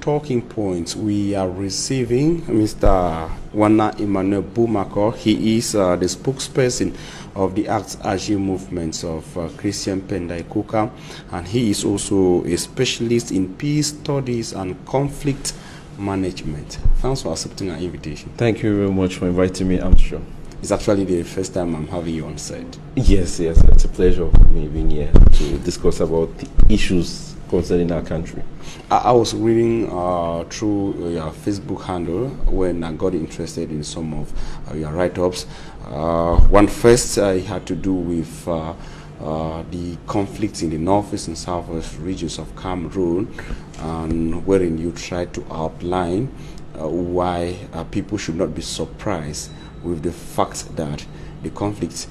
talking points, we are receiving Mr. Wanah Immanuel BUMAKOR. He is the spokesperson of the Acts Agile movements of Christian Pendaikuka, and he is also a specialist in peace studies and conflict management. Thanks for accepting our invitation. Thank you very much for inviting me, I'm sure. It's actually the first time I'm having you on set. Yes, it's a pleasure for me being here to discuss about the issues concerning our country. I was reading through your Facebook handle when I got interested in some of your write-ups. One first had to do with the conflicts in the northeast and southwest regions of Cameroon, and wherein you tried to outline why people should not be surprised with the fact that the conflict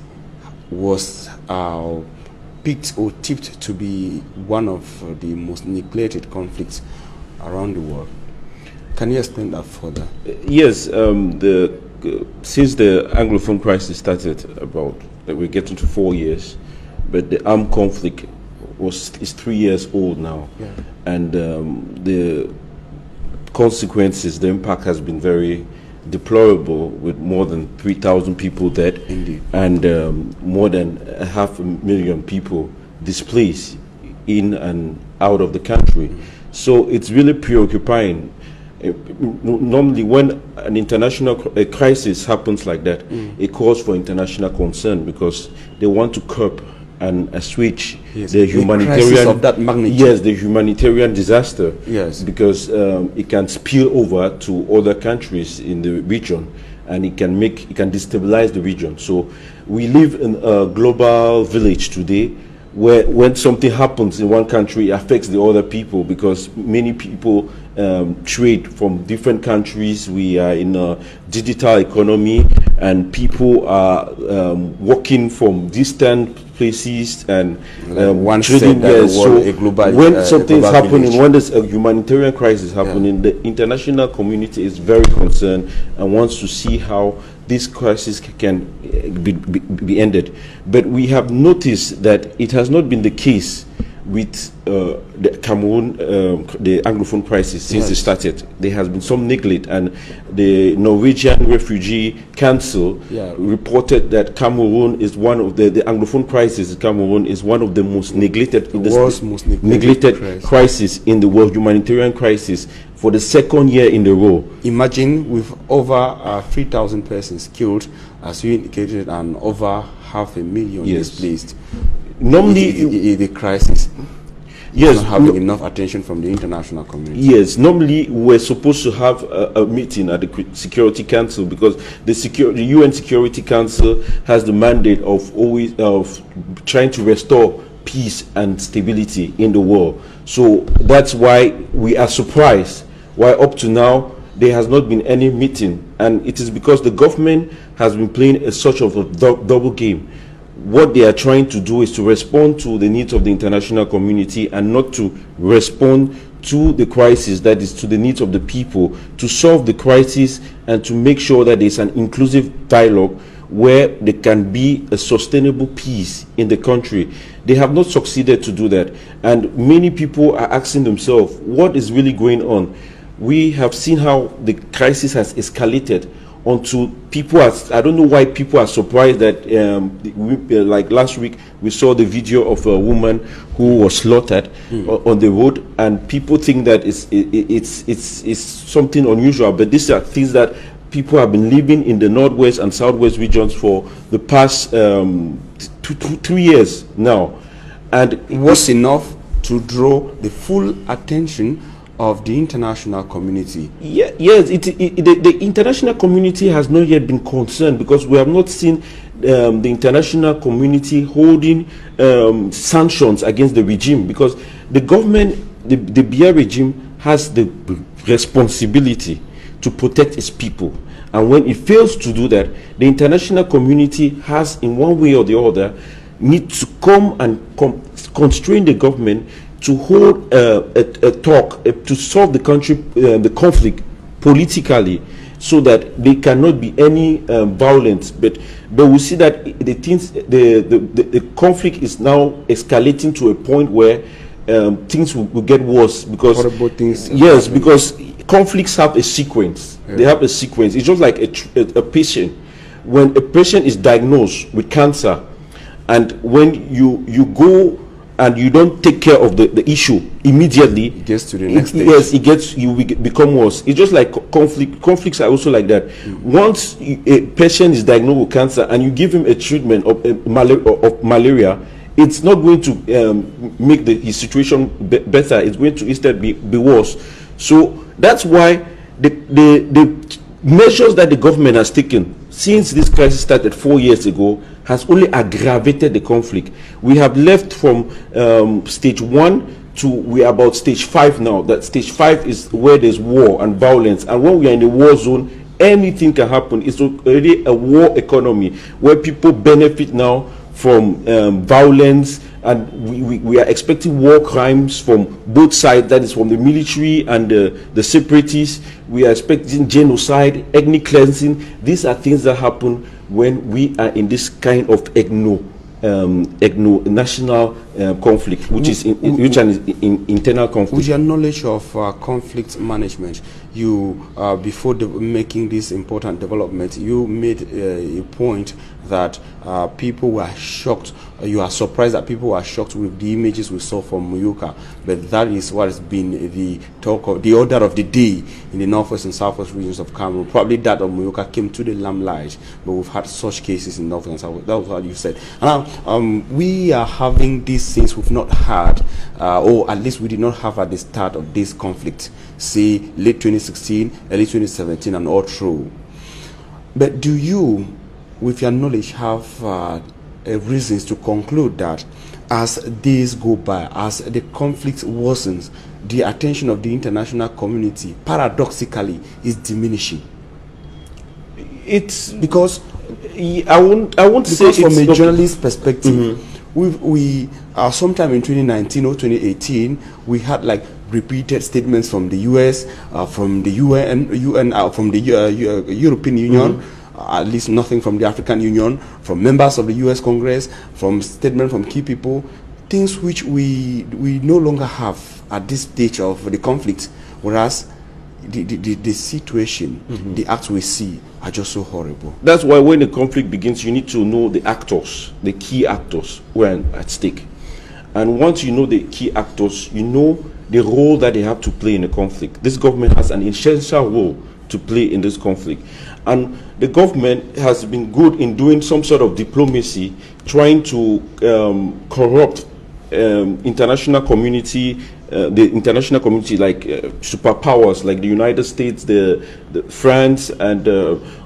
was picked or tipped to be one of the most neglected conflicts around the world. Can you explain that further? Yes, since the Anglophone Crisis started, we're getting to 4 years, but the armed conflict is 3 years old now, yeah. And the consequences, the impact has been very deplorable, with more than 3,000 people dead. Indeed. And more than 500,000 people displaced in and out of the country. So it's really preoccupying. Normally when an international crisis happens like that, it calls for international concern, because they want to curb and assuage the humanitarian of that magnitude. Yes, the humanitarian disaster. Yes, because it can spill over to other countries in the region, and it can destabilize the region. So we live in a global village today, where when something happens in one country, it affects the other people, because many people trade from different countries. We are in a digital economy, and people are working from distant places and trading. When something is happening, when there's a humanitarian crisis happening, the international community is very concerned and wants to see how this crisis can be ended. But we have noticed that it has not been the case with the Cameroon, the Anglophone crisis since it started. There has been some neglect, and the Norwegian Refugee Council reported that Cameroon is one of the Anglophone crisis. Cameroon is one of the most neglected, neglected crisis in the world, humanitarian crisis, for the second year in a row. Imagine, with over 3,000 persons killed, as you indicated, and over 500,000 displaced. Normally, the crisis not having enough attention from the international community. Yes, normally we're supposed to have a meeting at the Security Council, because the UN Security Council has the mandate of trying to restore peace and stability in the world. So that's why we are surprised why up to now there has not been any meeting, and it is because the government has been playing a sort of a double game. What they are trying to do is to respond to the needs of the international community, and not to respond to the crisis, that is to the needs of the people, to solve the crisis and to make sure that there's an inclusive dialogue where there can be a sustainable peace in the country. They have not succeeded to do that, and many people are asking themselves, what is really going on? We have seen how the crisis has escalated onto people. I don't know why people are surprised that like last week we saw the video of a woman who was slaughtered on the road, and people think that it's something unusual, but these are things that people have been living in the northwest and southwest regions for the past 2 years now, and it was enough to draw the full attention of the international community. Yes, the international community has not yet been concerned, because we have not seen the international community holding sanctions against the regime, because the government, the Biya regime, has the responsibility to protect its people, and when it fails to do that, the international community has, in one way or the other, need to come and constrain the government to hold a talk to solve the conflict politically, so that there cannot be any violence. But we see that the conflict is now escalating to a point where things will get worse, because horrible things. Yes, because conflicts have a sequence. Yeah. They have a sequence. It's just like a patient. When a patient is diagnosed with cancer, and when you go and you don't take care of the issue immediately, it gets to the next stage. Yes, you become worse. It's just like conflicts are also like that. Once a patient is diagnosed with cancer and you give him a treatment of malaria, it's not going to make his situation better. It's going to instead be worse. So that's why the measures that the government has taken since this crisis started 4 years ago has only aggravated the conflict. We have left from stage 1 to we are about stage 5 now. That stage 5 is where there's war and violence, and when we are in a war zone, anything can happen. It's already a war economy where people benefit now from violence, and we are expecting war crimes from both sides, that is from the military and the separatists. We are expecting genocide, ethnic cleansing. These are things that happen when we are in this kind of national conflict, which is internal conflict. With your knowledge of conflict management, you before making this important development, you made a point that people were shocked. You are surprised that people were shocked with the images we saw from Muyuka, but that is what has been the talk of the order of the day in the northwest and southwest regions of Cameroon. Probably that of Muyuka came to the limelight, but we've had such cases in north and south. That was what you said. And we are having these things we've not had, or at least we did not have at the start of this conflict, say late 2016, early 2017, and all through. But do you, with your knowledge, have reasons to conclude that as days go by, as the conflict worsens, the attention of the international community paradoxically is diminishing? It's because I won't say from a journalist perspective, we sometime in 2019 or 2018 we had like repeated statements from the US, from the UN, from the European Union. At least nothing from the African Union, from members of the US Congress, from statements from key people, things which we no longer have at this stage of the conflict, whereas the situation, the acts we see are just so horrible. That's why when the conflict begins, you need to know the actors, the key actors who are at stake. And once you know the key actors, you know the role that they have to play in the conflict. This government has an essential role to play in this conflict. And the government has been good in doing some sort of diplomacy, trying to corrupt international community, the international community, like superpowers like the United States, the France, and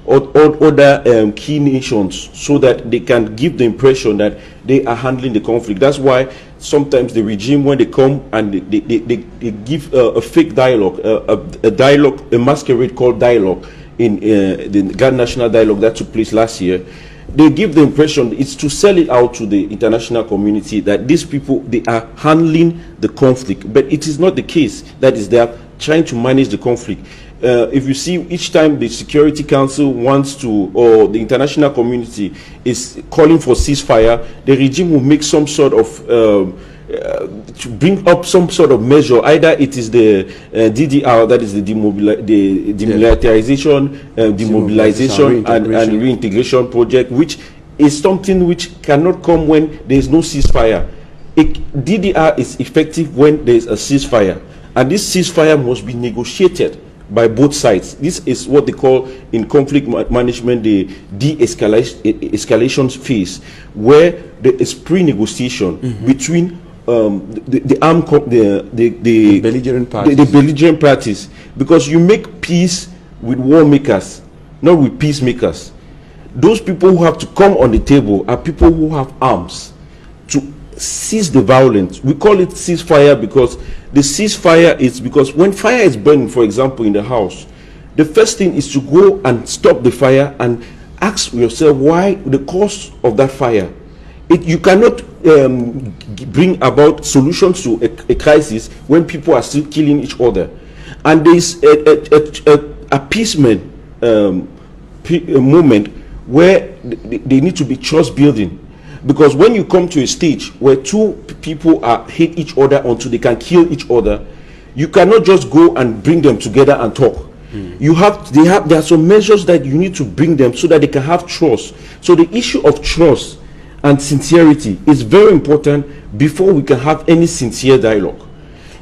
other key nations, so that they can give the impression that they are handling the conflict. That's why sometimes the regime, when they come and they give a fake dialogue, a masquerade called dialogue, in the Ghana National Dialogue that took place last year, they give the impression it's to sell it out to the international community that these people, they are handling the conflict, but it is not the case. That is, they are trying to manage the conflict. If you see, each time the Security Council wants to, or the international community is calling for ceasefire, the regime will make some sort of to bring up some sort of measure. Either it is the DDR, that is the demilitarization, demobilization and reintegration project, which is something which cannot come when there is no ceasefire. DDR is effective when there is a ceasefire, and this ceasefire must be negotiated by both sides. This is what they call in conflict management the de-escalation phase, where there is pre-negotiation between the belligerent parties, because you make peace with war makers, not with peacemakers. Those people who have to come on the table are people who have arms to cease the violence. We call it ceasefire because the ceasefire is because when fire is burning, for example, in the house, the first thing is to go and stop the fire and ask yourself why the cause of that fire. You cannot bring about solutions to a crisis when people are still killing each other. And there is a appeasement moment where they need to be trust building. Because when you come to a stage where two people hate each other until they can kill each other, you cannot just go and bring them together and talk. There are some measures that you need to bring them so that they can have trust. So the issue of trust and sincerity is very important before we can have any sincere dialogue.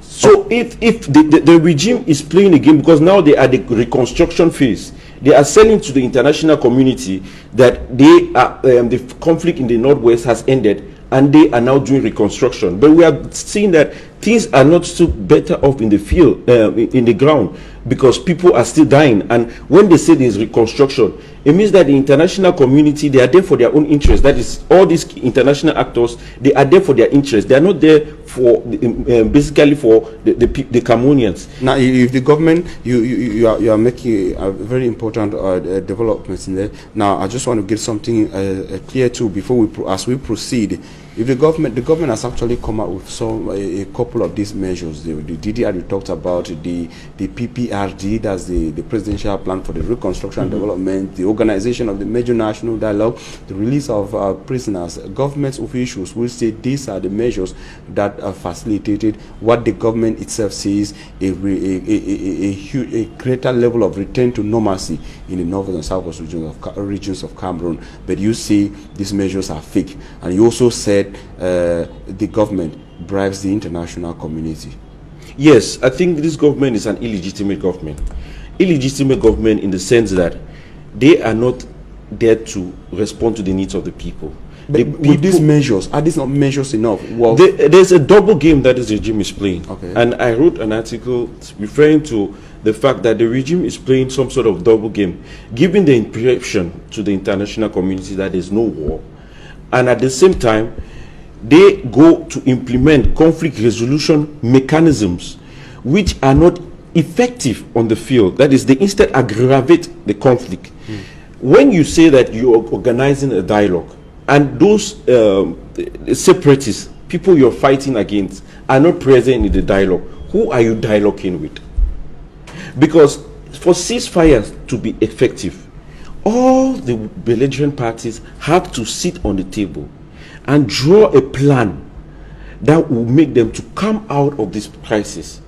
So if the regime is playing a game, because now they are the reconstruction phase, they are selling to the international community that the conflict in the Northwest has ended and they are now doing reconstruction. But we are seeing that things are not still better off in the field, in the ground, because people are still dying. And when they say there's reconstruction, it means that the international community, they are there for their own interest. That is, all these international actors, they are there for their interest. They are not there for basically for the Cameroonians. Now, if the government, you are making a very important developments in there. Now, I just want to get something clear too before as we proceed. If the government has actually come out with a couple of these measures, the DDR you talked about, the PPRD, that's the presidential plan for the reconstruction and development, the organization of the major national dialogue, the release of prisoners. Government officials will say these are the measures that facilitated what the government itself sees a greater level of return to normalcy in the northern and southwest regions of Cameroon. But you see these measures are fake, and you also said the government bribes the international community. Yes, I think this government is an illegitimate government. Illegitimate government in the sense that they are not there to respond to the needs of the people. But with these measures, are these not measures enough? Well, there's a double game that this regime is playing. Okay. And I wrote an article referring to the fact that the regime is playing some sort of double game, giving the impression to the international community that there's no war, and at the same time they go to implement conflict resolution mechanisms which are not effective on the field. That is, they instead aggravate the conflict. When you say that you are organizing a dialogue and those separatists, people you're fighting against, are not present in the dialogue, who are you dialoguing with? Because for ceasefires to be effective, all the belligerent parties have to sit on the table and draw a plan that will make them to come out of this crisis.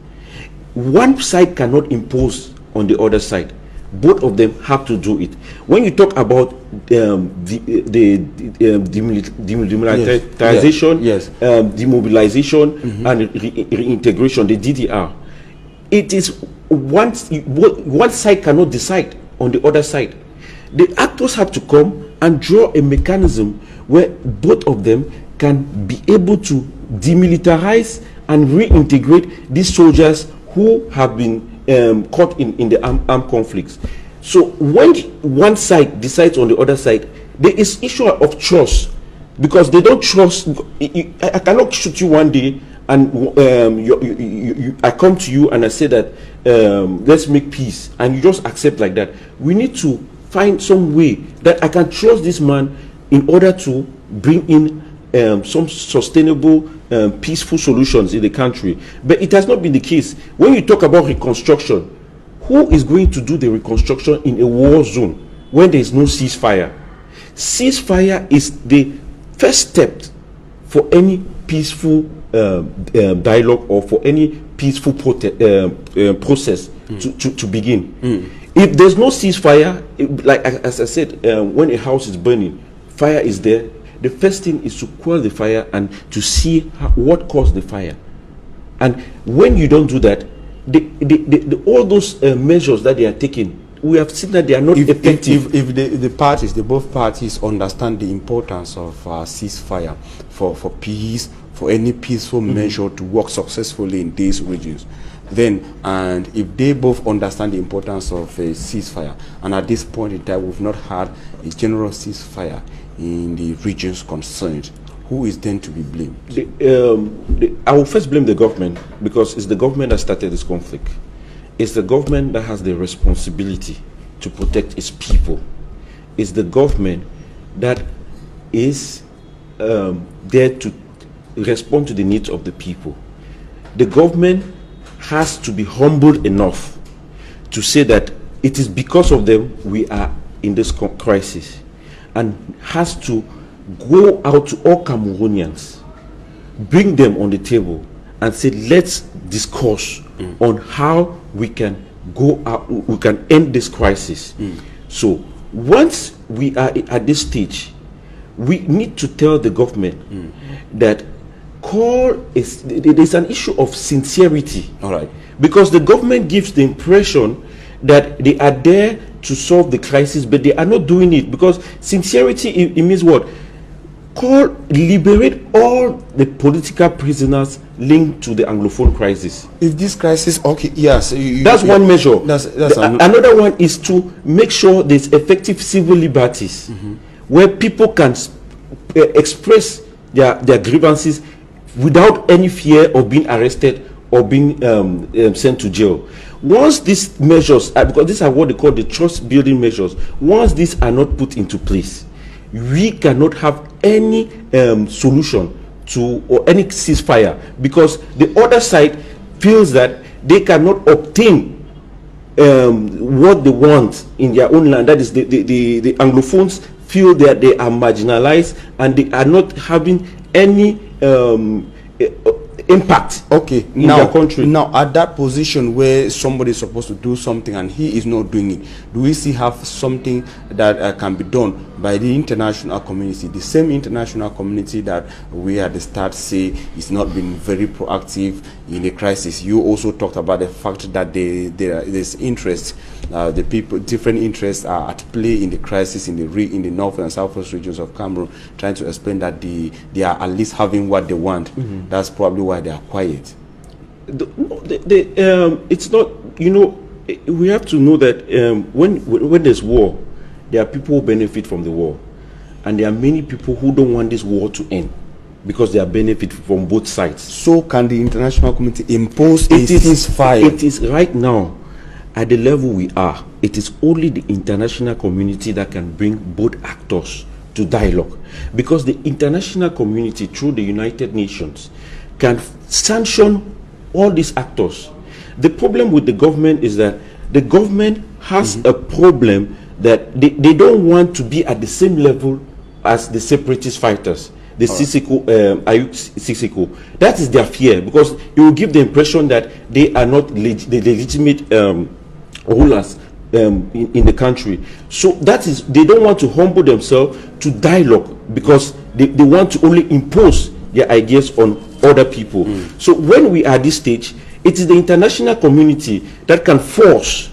One side cannot impose on the other side. Both of them have to do it. When you talk about demilitarization, demobilization, and reintegration, the DDR, it is one side cannot decide on the other side. The actors have to come and draw a mechanism where both of them can be able to demilitarize and reintegrate these soldiers who have been caught in the armed conflicts. So when one side decides on the other side, there is issue of trust, because they don't trust. I cannot shoot you one day and I come to you and I say that let's make peace, and you just accept like that. We need to find some way that I can trust this man in order to bring in some sustainable peaceful solutions in the country. But it has not been the case. When you talk about reconstruction, who is going to do the reconstruction in a war zone when there is no ceasefire? Ceasefire is the first step for any peaceful dialogue or for any peaceful process to begin. If there's no ceasefire, as I said, when a house is burning, fire is there. The first thing is to quell the fire and to see what caused the fire. And when you don't do that, all those measures that they are taking, we have seen that they are not effective. If both parties understand the importance of ceasefire for peace, for any peaceful measure to work successfully in these regions, and if they both understand the importance of a ceasefire, and at this point in time we've not had a general ceasefire in the regions concerned, who is then to be blamed? I will first blame the government, because it's the government that started this conflict. It's the government that has the responsibility to protect its people. It's the government that is there to respond to the needs of the people. The government has to be humble enough to say that it is because of them we are in this crisis, and has to go out to all Cameroonians, bring them on the table, and say, let's discuss on how we can go out, we can end this crisis. So once we are at this stage, we need to tell the government that there's an issue of sincerity. All right. Because the government gives the impression that they are there to solve the crisis, but they are not doing it. Because sincerity, it means what? Liberate all the political prisoners linked to the Anglophone crisis. If this crisis, okay, yes, that's one measure. Another one is to make sure there's effective civil liberties, where people can express their grievances without any fear of being arrested or being sent to jail. Once these measures, because these are what they call the trust building measures, once these are not put into place, we cannot have any solution to or any ceasefire, because the other side feels that they cannot obtain what they want in their own land. That is, the Anglophones feel that they are marginalized and they are not having any impact in their country. Now, at that position where somebody is supposed to do something and he is not doing it, do we still have something that can be done by the international community? The same international community that we at the start say is not being very proactive in the crisis. You also talked about the fact that there's interest. The people, different interests are at play in the crisis in the north and southwest regions of Cameroon, trying to explain that they are at least having what they want. That's probably why they are quiet. It's not, we have to know that when there's war, there are people who benefit from the war, and there are many people who don't want this war to end because they are benefit from both sides. So can the international community impose a ceasefire? It is right now. At the level we are, it is only the international community that can bring both actors to dialogue, because the international community, through the United Nations, can sanction all these actors. The problem with the government is that the government has a problem that they don't want to be at the same level as the separatist fighters, the Sisiko. That is their fear, because it will give the impression that they are not the legitimate rulers in the country. So that is, they don't want to humble themselves to dialogue, because they want to only impose their ideas on other people. So when we are at this stage, it is the international community that can force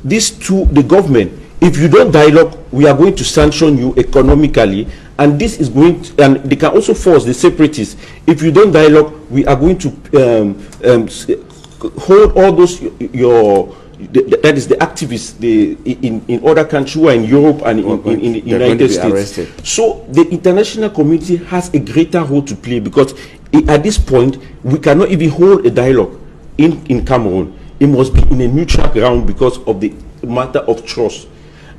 this to the government. If you don't dialogue, we are going to sanction you economically, and this is going to, and they can also force the separatists. If you don't dialogue, we are going to hold all those that is the activists in other countries who are in Europe and in the United States. So the international community has a greater role to play, because at this point we cannot even hold a dialogue in Cameroon. It must be in a neutral ground because of the matter of trust.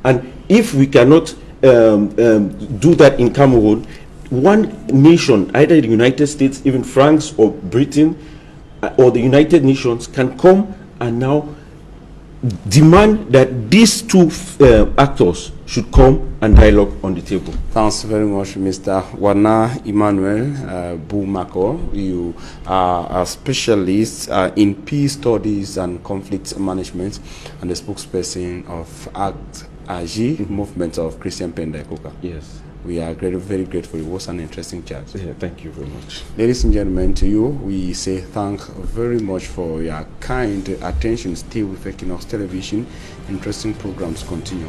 And if we cannot do that in Cameroon, one nation, either the United States, even France or Britain or the United Nations, can come and now demand that these two actors should come and dialogue on the table. Thanks very much, Mr. Wanah Immanuel BUMAKOR. You are a specialist in peace studies and conflict management, and the spokesperson of AG, Movement of Christian Pendaikoka. Yes. We are very grateful. It was an interesting chat. Yeah, thank you very much. Ladies and gentlemen, to you, we say thank very much for your kind attention. Stay with Equinoxe Television. Interesting programs continue.